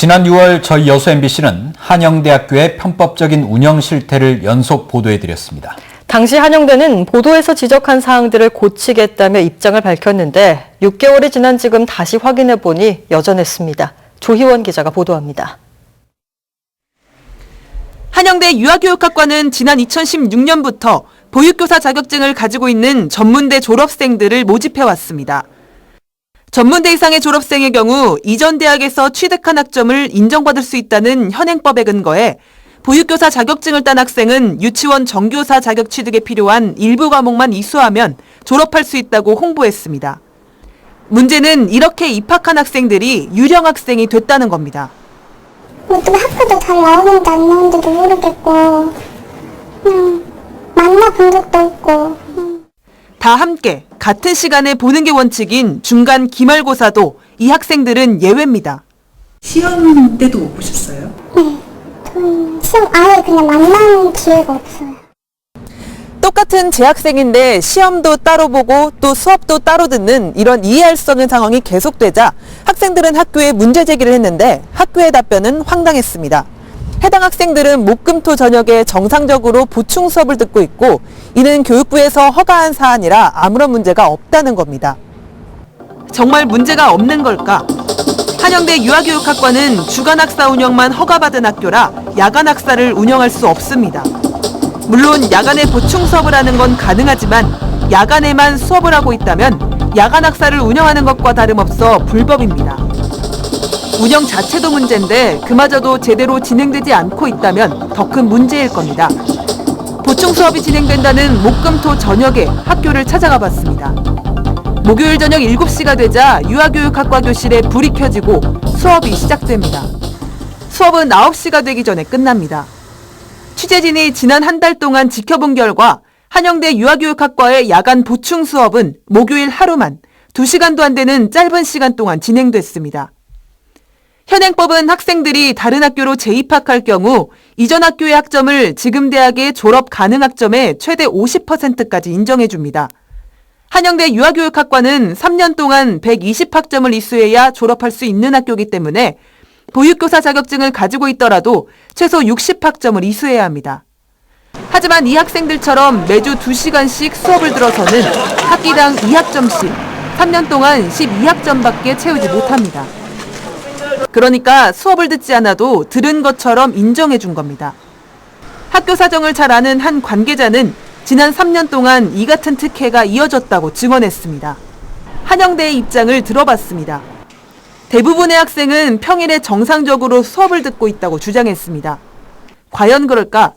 지난 6월 저희 여수 MBC는 한영대학교의 편법적인 운영 실태를 연속 보도해드렸습니다. 당시 한영대는 보도에서 지적한 사항들을 고치겠다며 입장을 밝혔는데 6개월이 지난 지금 다시 확인해보니 여전했습니다. 조희원 기자가 보도합니다. 한영대 유아교육학과는 지난 2016년부터 보육교사 자격증을 가지고 있는 전문대 졸업생들을 모집해왔습니다. 전문대 이상의 졸업생의 경우 이전 대학에서 취득한 학점을 인정받을 수 있다는 현행법에 근거해 보육교사 자격증을 딴 학생은 유치원 정교사 자격 취득에 필요한 일부 과목만 이수하면 졸업할 수 있다고 홍보했습니다. 문제는 이렇게 입학한 학생들이 유령 학생이 됐다는 겁니다. 어떻게 학교도 잘 나오는지 안 나오는지도 모르겠고 그냥 만나본 적도 없고 다 함께 같은 시간에 보는 게 원칙인 중간 기말고사도 이 학생들은 예외입니다. 시험 때도 못 보셨어요? 네, 저는 시험 아예 그냥 만나는 기회가 없어요. 똑같은 재학생인데 시험도 따로 보고 또 수업도 따로 듣는 이런 이해할 수 없는 상황이 계속되자 학생들은 학교에 문제 제기를 했는데 학교의 답변은 황당했습니다. 해당 학생들은 목금토 저녁에 정상적으로 보충 수업을 듣고 있고 이는 교육부에서 허가한 사안이라 아무런 문제가 없다는 겁니다. 정말 문제가 없는 걸까? 한영대 유아교육학과는 주간학사 운영만 허가받은 학교라 야간학사를 운영할 수 없습니다. 물론 야간에 보충 수업을 하는 건 가능하지만 야간에만 수업을 하고 있다면 야간학사를 운영하는 것과 다름없어 불법입니다. 운영 자체도 문제인데 그마저도 제대로 진행되지 않고 있다면 더 큰 문제일 겁니다. 보충 수업이 진행된다는 목금토 저녁에 학교를 찾아가 봤습니다. 목요일 저녁 7시가 되자 유아교육학과 교실에 불이 켜지고 수업이 시작됩니다. 수업은 9시가 되기 전에 끝납니다. 취재진이 지난 한 달 동안 지켜본 결과 한영대 유아교육학과의 야간 보충 수업은 목요일 하루만 2시간도 안 되는 짧은 시간 동안 진행됐습니다. 현행법은 학생들이 다른 학교로 재입학할 경우 이전 학교의 학점을 지금 대학의 졸업 가능 학점의 최대 50%까지 인정해 줍니다. 한영대 유아교육학과는 3년 동안 120학점을 이수해야 졸업할 수 있는 학교이기 때문에 보육교사 자격증을 가지고 있더라도 최소 60학점을 이수해야 합니다. 하지만 이 학생들처럼 매주 2시간씩 수업을 들어서는 학기당 2학점씩 3년 동안 12학점밖에 채우지 못합니다. 그러니까 수업을 듣지 않아도 들은 것처럼 인정해 준 겁니다. 학교 사정을 잘 아는 한 관계자는 지난 3년 동안 이 같은 특혜가 이어졌다고 증언했습니다. 한영대의 입장을 들어봤습니다. 대부분의 학생은 평일에 정상적으로 수업을 듣고 있다고 주장했습니다. 과연 그럴까?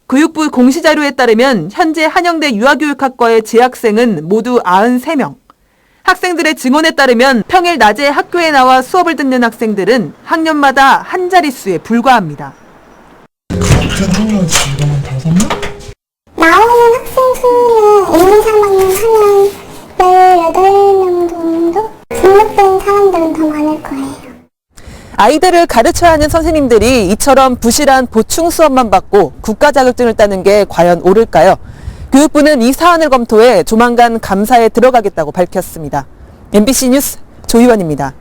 교육부 공시자료에 따르면 현재 한영대 유아교육학과의 재학생은 모두 93명. 학생들의 증언에 따르면 평일 낮에 학교에 나와 수업을 듣는 학생들은 학년마다 한 자릿수에 불과합니다. 같은 학년 지금 한 5명? 나오는 학생 수는 1, 2, 3학년 하면 18명 정도? 등록된 사람들은 더 많을 거예요. 아이들을 가르쳐야 하는 선생님들이 이처럼 부실한 보충 수업만 받고 국가 자격증을 따는 게 과연 옳을까요? 교육부는 이 사안을 검토해 조만간 감사에 들어가겠다고 밝혔습니다. MBC 뉴스 조희원입니다.